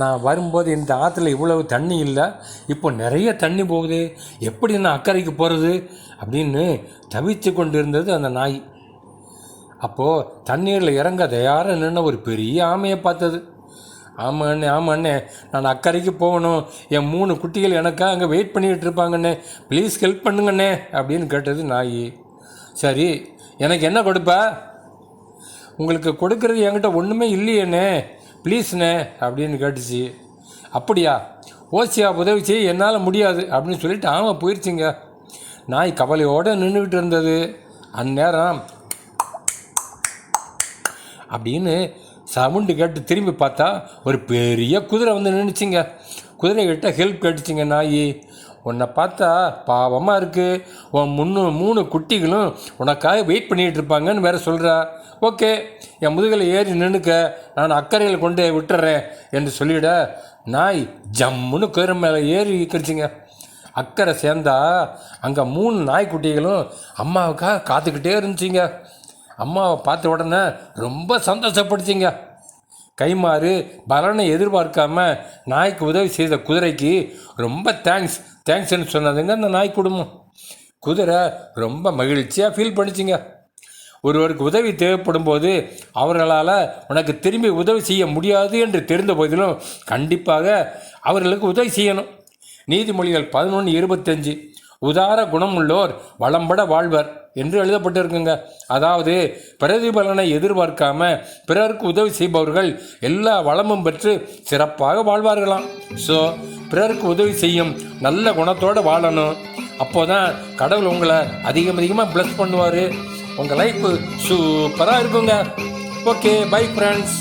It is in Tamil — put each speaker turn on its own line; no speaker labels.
நான் வரும்போது இந்த ஆற்றுல இவ்வளவு தண்ணி இல்லை, இப்போ நிறைய தண்ணி போகுது, எப்படி நான் அக்கறைக்கு போகிறது அப்படின்னு தவிச்சு கொண்டு இருந்தது அந்த நாய். அப்போது தண்ணீரில் இறங்க தயாராக நின்ன ஒரு பெரிய ஆமையை பார்த்தது. ஆமாண்ணே ஆமாண்ணே, நான் அக்கறைக்கு போகணும், என் 3 குட்டிகள் எனக்காக அங்கே வெயிட் பண்ணிக்கிட்டு இருப்பாங்கண்ணே, ப்ளீஸ் ஹெல்ப் பண்ணுங்கண்ணே அப்படின்னு கேட்டது நாய். சரி, எனக்கு என்ன கொடுப்பா? உங்களுக்கு கொடுக்கறது என்கிட்ட ஒன்றுமே இல்லையேண்ணே, ப்ளீஸ்ண்ணே அப்படின்னு கேட்டுச்சு. அப்படியா, ஓசியா உதவி செய்ய என்னால் முடியாது அப்படின்னு சொல்லிட்டு ஆமை போயிடுச்சுங்க. நாய் கவலையோடு நின்றுக்கிட்டு இருந்தது. அந்நேரம் அப்படின்னு சவுண்டு கேட்டு திரும்பி பார்த்தா ஒரு பெரிய குதிரை வந்து நின்றுச்சிங்க. குதிரைகிட்ட ஹெல்ப் கேட்டுச்சிங்க நாய். உன்னை பார்த்தா பாவமாக இருக்குது, உன் 3 குட்டிகளும் உனக்காக வெயிட் பண்ணிகிட்டு இருப்பாங்கன்னு வேறு சொல்கிறா. ஓகே, என் முதுகில் ஏறி நின்றுக்க, நான் அக்கறையில் கொண்டு விட்டுறேன் என்று சொல்லிவிட நாய் ஜம்முன்னு குதிரை மேலே ஏறி இருக்கிறிச்சிங்க. அக்கறை சேர்ந்தா அங்கே 3 நாய்க்குட்டிகளும் அம்மாவுக்காக காத்துக்கிட்டே இருந்துச்சிங்க. அம்மாவை பார்த்த உடனே ரொம்ப சந்தோஷப்படுச்சிங்க. கைமாறு பலனை எதிர்பார்க்காம நாய்க்கு உதவி செய்த குதிரைக்கு ரொம்ப தேங்க்ஸ்ன்னு சொன்னதுங்க அந்த நாய் குடும்பம். குதிரை ரொம்ப மகிழ்ச்சியாக ஃபீல் பண்ணிச்சிங்க. ஒருவருக்கு உதவி தேவைப்படும் போது அவர்களால் உனக்கு திரும்பி உதவி செய்ய முடியாது என்று தெரிந்த போதிலும் கண்டிப்பாக அவர்களுக்கு உதவி செய்யணும். நீதிமொழிகள் 11:25 உதார குணமுள்ளோர் வளம்பட வாழ்வர் என்று எழுதப்பட்டிருக்குங்க. அதாவது பிரதிபலனை எதிர்பார்க்காம பிறருக்கு உதவி செய்பவர்கள் எல்லா வளமும் பெற்று சிறப்பாக வாழ்வார்களாம். ஸோ பிறருக்கு உதவி செய்யும் நல்ல குணத்தோடு வாழணும். அப்போதான் கடவுள் உங்களை அதிகமாக ப்ளஸ் பண்ணுவார். உங்கள் லைஃப் சூப்பராக இருக்குங்க. Okay, bye friends.